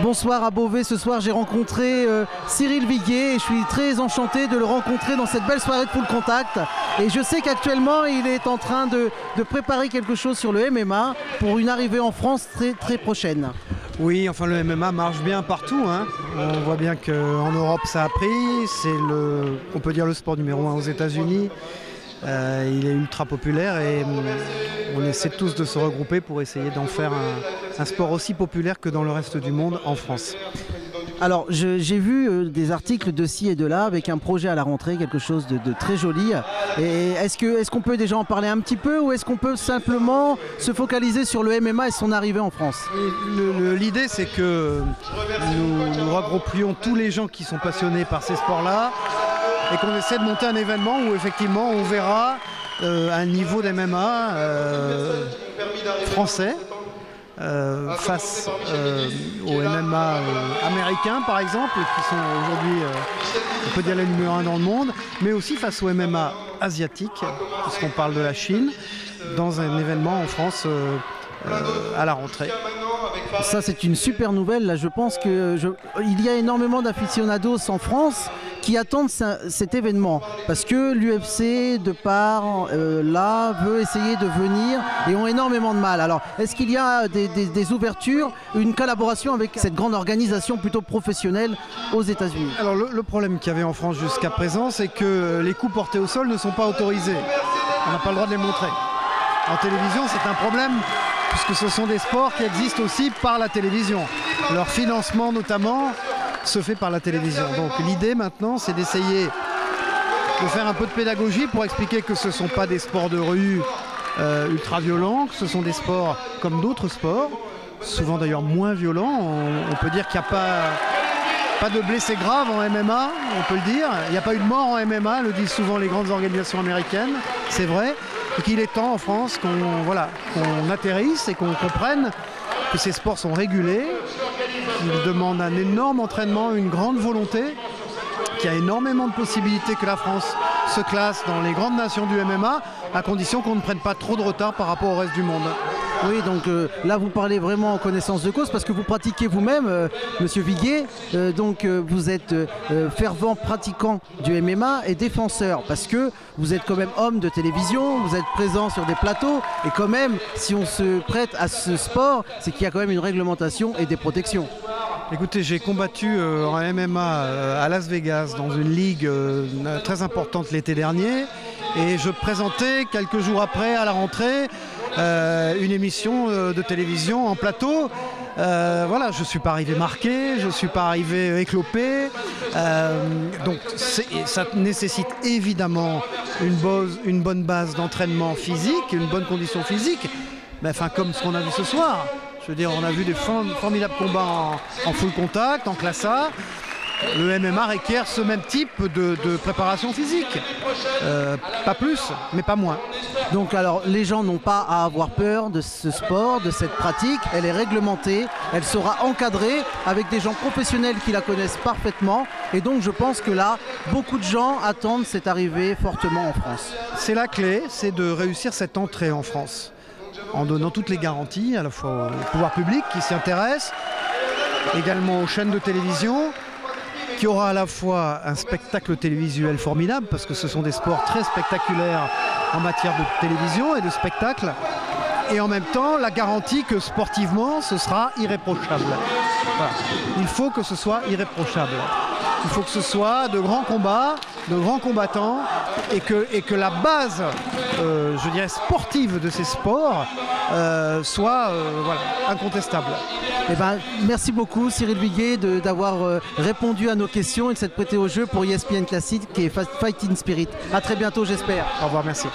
Bonsoir à Beauvais. Ce soir, j'ai rencontré Cyril Viguier et je suis très enchanté de le rencontrer dans cette belle soirée de Full Contact. Et je sais qu'actuellement, il est en train de préparer quelque chose sur le MMA pour une arrivée en France très prochaine. Oui, enfin le MMA marche bien partout, hein. On voit bien qu'en Europe ça a pris, c'est on peut dire le sport numéro 1 aux États-Unis. Il est ultra populaire et on essaie tous de se regrouper pour essayer d'en faire un sport aussi populaire que dans le reste du monde en France. Alors j'ai vu des articles de ci et de là avec un projet à la rentrée, quelque chose de très joli. Et est-ce qu'on peut déjà en parler un petit peu ou est-ce qu'on peut simplement se focaliser sur le MMA et son arrivée en France? L'idée c'est que nous regroupions tous les gens qui sont passionnés par ces sports-là et qu'on essaie de monter un événement où effectivement on verra un niveau d'MMA français. Face aux MMA américains par exemple, qui sont aujourd'hui, on peut dire les numéro 1 dans le monde, mais aussi face aux MMA asiatiques, puisqu'on parle de la Chine, dans un événement en France à la rentrée. Ça c'est une super nouvelle, là je pense qu'il y a énormément d'aficionados en France qui attendent cet événement parce que l'UFC de part là veut essayer de venir et ont énormément de mal. Alors est-ce qu'il y a des ouvertures, une collaboration avec cette grande organisation plutôt professionnelle aux États-Unis? Alors le problème qu'il y avait en France jusqu'à présent, c'est que les coups portés au sol ne sont pas autorisés. On n'a pas le droit de les montrer. En télévision c'est un problème puisque ce sont des sports qui existent aussi par la télévision. Leur financement notamment se fait par la télévision. Donc l'idée maintenant c'est d'essayer de faire un peu de pédagogie pour expliquer que ce ne sont pas des sports de rue ultra violents, que ce sont des sports comme d'autres sports, souvent d'ailleurs moins violents. On peut dire qu'il n'y a pas de blessés graves en MMA, on peut le dire. Il n'y a pas eu de mort en MMA, le disent souvent les grandes organisations américaines, c'est vrai. Et qu'il est temps en France qu'on atterrisse et qu'on comprenne que ces sports sont régulés, qu'ils demandent un énorme entraînement, une grande volonté, qu'il y a énormément de possibilités que la France se classe dans les grandes nations du MMA, à condition qu'on ne prenne pas trop de retard par rapport au reste du monde. Oui, donc là vous parlez vraiment en connaissance de cause parce que vous pratiquez vous-même, Monsieur Viguier, donc vous êtes fervent pratiquant du MMA et défenseur parce que vous êtes quand même homme de télévision, vous êtes présent sur des plateaux et quand même si on se prête à ce sport, c'est qu'il y a quand même une réglementation et des protections. Écoutez, j'ai combattu en MMA à Las Vegas dans une ligue très importante l'été dernier et je présentais quelques jours après à la rentrée une émission de télévision en plateau. Voilà, je ne suis pas arrivé marqué, je ne suis pas arrivé éclopé. Donc ça nécessite évidemment une bonne base d'entraînement physique, une bonne condition physique. Mais enfin, comme ce qu'on a vu ce soir. Je veux dire, on a vu des formidables combats en full contact, en classe A. Le MMA requiert ce même type de préparation physique. Pas plus, mais pas moins. Donc alors, les gens n'ont pas à avoir peur de ce sport, de cette pratique. Elle est réglementée, elle sera encadrée avec des gens professionnels qui la connaissent parfaitement. Et donc, je pense que là, beaucoup de gens attendent cette arrivée fortement en France. C'est la clé, c'est de réussir cette entrée en France. En donnant toutes les garanties, à la fois au pouvoir public qui s'y intéresse, également aux chaînes de télévision, qui aura à la fois un spectacle télévisuel formidable, parce que ce sont des sports très spectaculaires en matière de télévision et de spectacle, et en même temps la garantie que sportivement ce sera irréprochable. Voilà. Il faut que ce soit irréprochable. Il faut que ce soit de grands combats, de grands combattants, et que la base, je dirais, sportive de ces sports soit incontestable. Eh ben, merci beaucoup Cyril Viguier d'avoir répondu à nos questions et de s'être prêté au jeu pour ESPN Classic et Fighting Spirit. A très bientôt j'espère. Au revoir, merci.